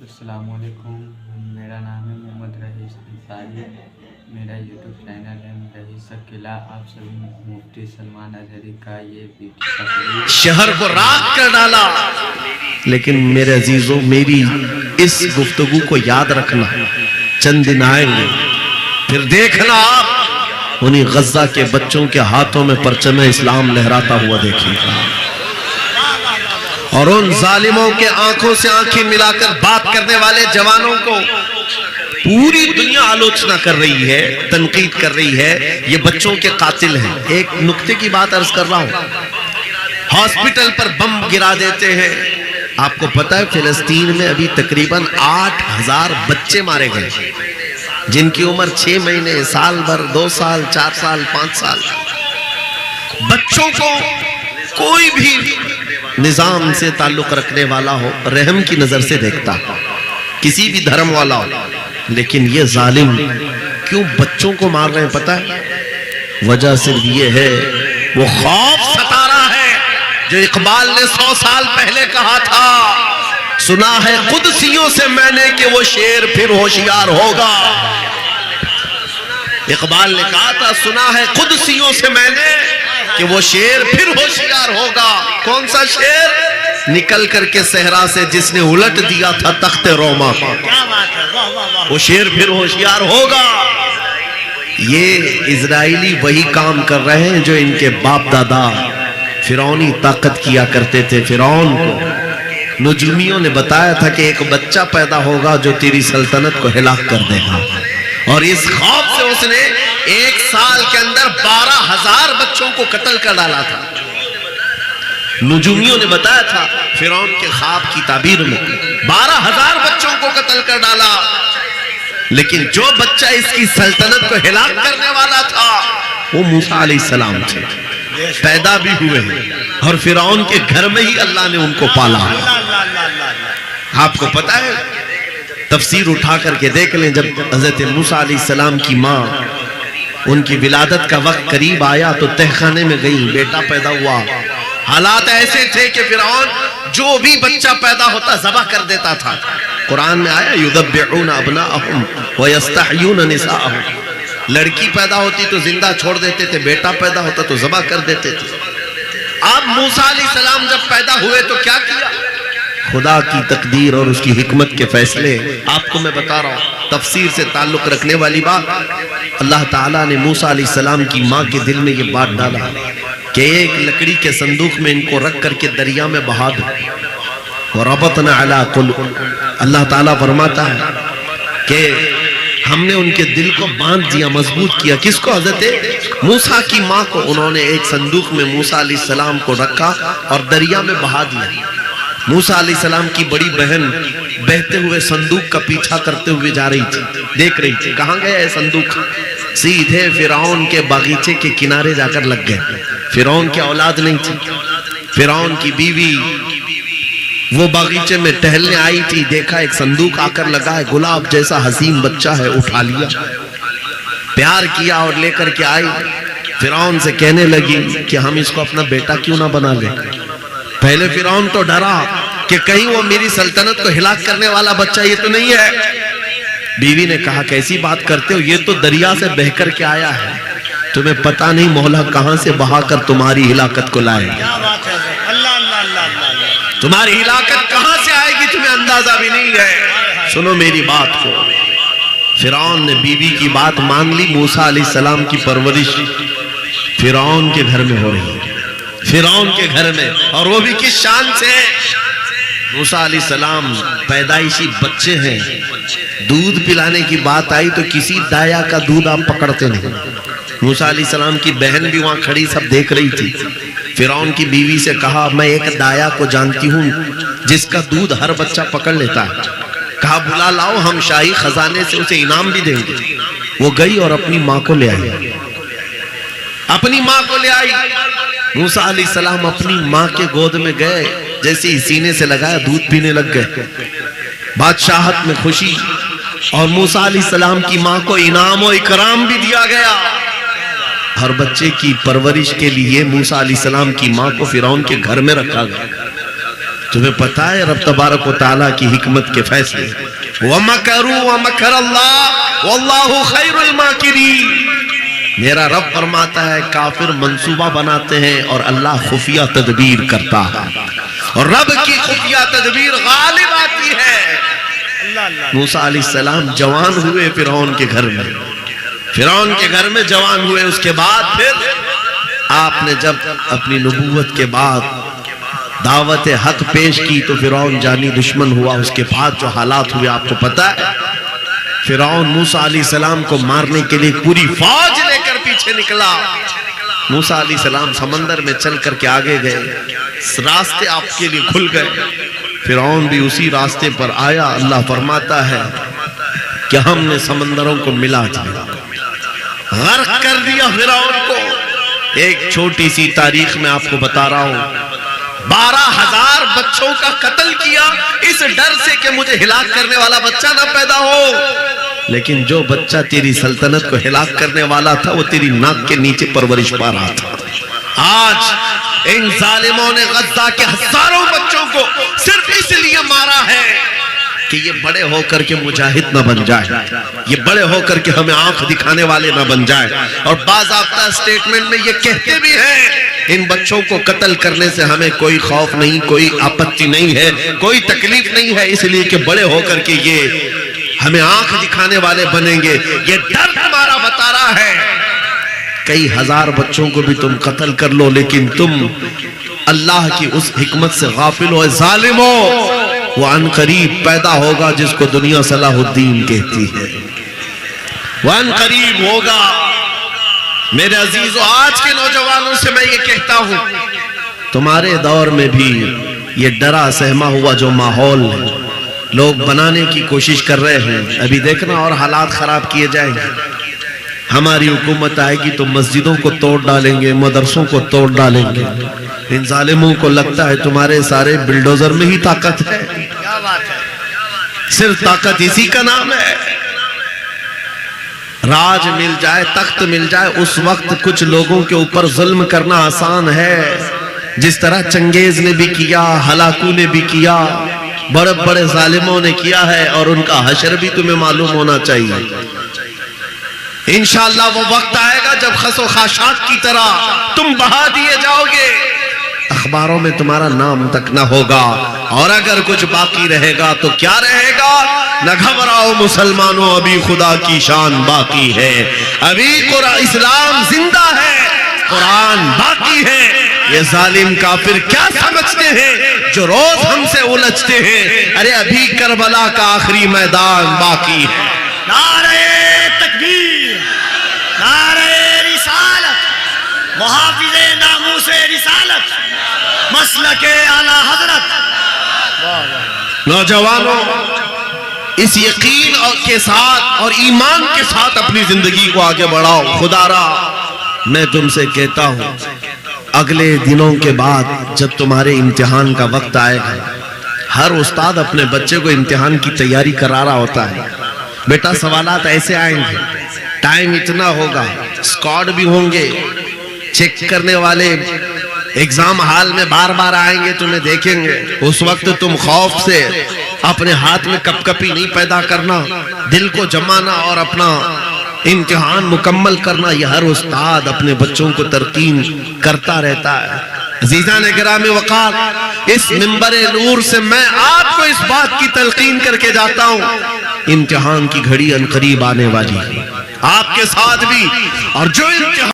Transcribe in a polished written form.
السلام علیکم، میرا نام ہے محمد رئیس انصاری، میرا یوٹیوب چینل ہے رئیس قلعہ۔ آپ سبھی مفتی سلمان اظہری کا یہ شہر کو راکھ کر ڈالا۔ لیکن میرے عزیزوں، میری اس گفتگو کو یاد رکھنا، چند دن آئیں گے پھر دیکھنا آپ انہی غزہ کے بچوں کے ہاتھوں میں پرچم اسلام لہراتا ہوا دیکھیں گا، اور ان ظالموں کے آنکھوں سے آنکھیں ملا کر بات کرنے والے جوانوں کو پوری دنیا آلوچنا کر رہی ہے، تنقید کر رہی ہے، یہ بچوں کے قاتل ہیں۔ ایک نکتے کی بات عرض کر رہا ہوں، ہاسپٹل پر بم گرا دیتے ہیں۔ آپ کو پتہ ہے فلسطین میں ابھی تقریباً 8000 بچے مارے گئے، جن کی عمر 6 مہینے، سال بھر، 2 سال، 4 سال، 5 سال۔ بچوں کو کوئی بھی نظام سے تعلق رکھنے والا ہو، رحم کی نظر سے دیکھتا، کسی بھی دھرم والا ہو، لیکن یہ ظالم کیوں بچوں کو مار رہے ہیں پتہ ہے؟ وجہ صرف یہ ہے، وہ خوف ستا رہا ہے جو اقبال نے 100 سال پہلے کہا تھا، سنا ہے قدسیوں سے میں نے کہ وہ شیر پھر ہوشیار ہوگا۔ اقبال نے کہا تھا، سنا ہے قدسیوں سے میں نے کہ وہ شیر پھر ہوشیار ہوگا۔ کون سا شیر؟ نکل کر کے صحرا سے جس نے الٹ دیا تھا تخت روما، وہ شیر پھر ہوشیار ہوگا۔ یہ اسرائیلی وہی کام کر رہے ہیں جو ان کے باپ دادا فرعونی طاقت کیا کرتے تھے۔ فرعون کو نجومیوں نے بتایا تھا کہ ایک بچہ پیدا ہوگا جو تیری سلطنت کو ہلاک کر دے گا، اور اس خوف سے اس نے 1 سال کے اندر 12000 بچوں کو قتل کر ڈالا تھا۔ نجومیوں نے بتایا تھا فرعون کے خواب کی تعبیر میں 12000 بچوں کو قتل کر ڈالا، لیکن جو بچہ اس کی سلطنت کو ہلاک کرنے والا تھا وہ موسیٰ علیہ السلام تھے، پیدا بھی ہوئے ہیں، اور فرعون کے گھر میں ہی اللہ نے ان کو پالا۔ آپ کو پتہ ہے، تفسیر اٹھا کر کے دیکھ لیں، جب حضرت موسیٰ علیہ السلام کی ماں، ان کی ولادت کا وقت قریب آیا تو تہخانے میں گئی، بیٹا پیدا ہوا۔ حالات ایسے تھے کہ فرعون جو بھی بچہ پیدا ہوتا ذبح کر دیتا تھا۔ قرآن میں آیا یذبحون ابناءہم ویستحیون نساءہم، لڑکی پیدا ہوتی تو زندہ چھوڑ دیتے تھے، بیٹا پیدا ہوتا تو ذبح کر دیتے تھے۔ اب موسیٰ علیہ السلام جب پیدا ہوئے تو کیا کیا؟ خدا کی تقدیر اور اس کی حکمت کے فیصلے آپ کو میں بتا رہا ہوں، تفسیر سے تعلق رکھنے والی بات۔ اللہ تعالیٰ نے موسیٰ علیہ السلام کی ماں کے دل میں یہ بات ڈالا کہ ایک لکڑی کے صندوق میں ان کو رکھ کر کے دریا میں بہا دو، وَرَبَطْنَا عَلَىٰ قُلُوبِهِمْ، اللہ تعالیٰ فرماتا ہے کہ ہم نے ان کے دل کو باندھ دیا، مضبوط کیا۔ کس کو؟ حضرت موسیٰ کی ماں کو۔ انہوں نے ایک صندوق میں موسیٰ علیہ السلام کو رکھا اور دریا میں بہا دیا۔ موسیٰ علیہ السلام کی بڑی بہن بہتے ہوئے صندوق کا پیچھا کرتے ہوئے جا رہی تھی، دیکھ رہی تھی کہاں گیا ہے صندوق؟ سیدھے فرعون کے باغیچے کے کنارے جا کر لگ گئے۔ فرعون کی اولاد نہیں تھی، فرعون کی بیوی وہ باغیچے میں ٹہلنے آئی تھی، دیکھا ایک صندوق آ کر لگا ہے، گلاب جیسا حسین بچہ ہے، اٹھا لیا، پیار کیا اور لے کر کے آئی۔ فرعون سے کہنے لگی کہ ہم اس کو اپنا بیٹا کیوں نہ بنا لیں۔ پہلے فرعون تو ڈرا کہ کہیں وہ میری سلطنت کو ہلاک کرنے والا بچہ یہ تو نہیں ہے۔ بیوی نے کہا کیسی بات کرتے ہو، یہ تو دریا سے بہہ کر کے آیا ہے، تمہیں پتہ نہیں مولا کہاں سے بہا کر تمہاری ہلاکت کو لائے گا، تمہاری ہلاکت کہاں سے آئے گی تمہیں اندازہ بھی نہیں ہے۔ سنو میری بات کو۔ فرعون نے بیوی کی بات مان لی۔ موسیٰ علیہ السلام کی پرورش فرعون کے گھر میں ہو رہی ہے، فرعون کے گھر میں، اور وہ بھی کس شان سے؟ موسیٰ علیہ السلام پیدائشی بچے ہیں، دودھ پلانے کی بات آئی تو کسی دایا کا دودھ آپ پکڑتے نہیں۔ موسیٰ علیہ السلام کی بہن بھی وہاں کھڑی سب دیکھ رہی تھی۔ فرعون کی بیوی سے کہا میں ایک دایا کو جانتی ہوں جس کا دودھ ہر بچہ پکڑ لیتا ہے، کہا بلا لاؤ، ہم شاہی خزانے سے اسے انعام بھی دیں گے۔ وہ گئی اور اپنی ماں کو لے آئی، اپنی ماں کو لے آئی۔ موسیٰ علیہ السلام اپنی ماں کے گود میں گئے، جیسے ہی سینے سے لگایا دودھ پینے لگ گئے۔ بادشاہت میں خوشی، اور موسیٰ علیہ السلام کی ماں کو انعام و اکرام بھی دیا گیا۔ ہر بچے کی پرورش کے لیے موسیٰ علیہ السلام کی ماں کو فرعون کے گھر میں رکھا گیا۔ تمہیں پتا ہے رب تبارک و تعالیٰ کی حکمت کے فیصلے وَمَكَرُوا وَمَكَرَ اللَّهُ وَاللَّهُ خَيْرُ الْمَاكِرِينَ. میرا رب فرماتا ہے کافر منصوبہ بناتے ہیں اور اللہ خفیہ تدبیر کرتا ہے، اور رب کی خفیہ تدبیر غالب آتی ہے. موسیٰ علیہ السلام جوان ہوئے فرعون کے گھر میں، فرعون کے گھر میں جوان ہوئے. اس کے بعد پھر آپ نے جب اپنی نبوت کے بعد دعوت حق پیش کی تو فرعون جانی دشمن ہوا. اس کے بعد جو حالات ہوئے آپ کو پتا ہے. فرعون موسیٰ علیہ السلام کو مارنے کے لیے پوری فوج لے کر پیچھے نکلا. موسیٰ علیہ السلام سمندر میں چل کر کے آگے گئے، راستے آپ کے لیے کھل گئے. فرعون بھی اسی راستے پر آیا. اللہ فرماتا ہے کہ ہم نے سمندروں کو ملا دیا، غرق کر دیا فرعون کو. ایک چھوٹی سی تاریخ میں آپ کو بتا رہا ہوں، 12,000 بچوں کا قتل کیا اس ڈر سے کہ مجھے ہلاک کرنے والا بچہ نہ پیدا ہو. لیکن جو بچہ تیری سلطنت کو ہلاک کرنے والا تھا وہ تیری ناک کے نیچے پرورش پا رہا تھا. آج ان ظالموں نے غزہ کے ہزاروں بچوں کو صرف اس لیے مارا ہے کہ یہ بڑے ہو کر کے مجاہد نہ بن جائے، یہ بڑے ہو کر کے ہمیں آنکھ دکھانے والے نہ بن جائے. اور باضابطہ اسٹیٹمنٹ میں یہ کہتے بھی ہیں ان بچوں کو قتل کرنے سے ہمیں کوئی خوف نہیں، کوئی آپتی نہیں ہے، کوئی تکلیف نہیں ہے، اس لیے کہ بڑے ہو کر کے یہ ہمیں آنکھ دکھانے والے بنیں گے. یہ ڈر تمہارا بتا رہا ہے. کئی ہزار بچوں کو بھی تم قتل کر لو لیکن تم اللہ کی اس حکمت سے غافل ہو. ظالموں، وہ ان قریب پیدا ہوگا جس کو دنیا صلاح الدین کہتی ہے، وہ ان قریب ہوگا. میرے عزیزو، آج کے نوجوانوں سے میں یہ کہتا ہوں تمہارے دور میں بھی یہ ڈرا سہما ہوا جو ماحول لوگ بنانے کی کوشش کر رہے ہیں، ابھی دیکھنا اور حالات خراب کیے جائیں گے. ہماری حکومت آئے گی تو مسجدوں کو توڑ ڈالیں گے، مدرسوں کو توڑ ڈالیں گے. ان ظالموں کو لگتا ہے تمہارے سارے بلڈوزر میں ہی طاقت ہے. صرف طاقت اسی کا نام ہے. راج مل جائے، تخت مل جائے، اس وقت کچھ لوگوں کے اوپر ظلم کرنا آسان ہے، جس طرح چنگیز نے بھی کیا، ہلاکو نے بھی کیا، بڑے بڑے ظالموں نے کیا ہے. اور ان کا حشر بھی تمہیں معلوم ہونا چاہیے. انشاءاللہ وہ وقت آئے گا جب خس و خاشاک کی طرح تم بہا دیے جاؤ گے، اخباروں میں تمہارا نام تک نہ ہوگا. اور اگر کچھ باقی رہے گا تو کیا رہے گا؟ نہ گھبراؤ مسلمانوں، ابھی خدا کی شان باقی ہے، ابھی اسلام زندہ ہے، قرآن باقی ہے. یہ ظالم کافر کیا سمجھتے ہیں جو روز ہم سے الجھتے ہیں؟ ارے ابھی کربلا کا آخری میدان باقی ہے. نعرہ تکبیر، نعرہ رسالت، محافظ ناموس رسالت، مسلک اعلیٰ حضرت. نوجوانوں، اس یقین کے ساتھ اور ایمان کے ساتھ اپنی زندگی کو آگے بڑھاؤ. خدا را میں تم سے کہتا ہوں اگلے دنوں کے بعد جب تمہارے امتحان کا وقت آئے گا، ہر استاد اپنے بچے کو امتحان کی تیاری کرا رہا ہوتا ہے. بیٹا سوالات ایسے آئیں گے، ٹائم اتنا ہوگا، اسکواڈ بھی ہوں گے، چیک کرنے والے ایگزام ہال میں بار بار آئیں گے، تمہیں دیکھیں گے. اس وقت تم خوف سے اپنے ہاتھ میں کپ کپی نہیں پیدا کرنا، دل کو جمانا اور اپنا امتحان مکمل کرنا. یہ ہر استاد اپنے بچوں کو ترقین کرتا رہتا ہے. عزیزان گرامی وقار، اس منبر نور سے میں آپ کو اس بات کی تلقین کر کے جاتا ہوں امتحان کی گھڑی ان قریب آنے والی ہے، آپ کے ساتھ بھی. اور جو امتحان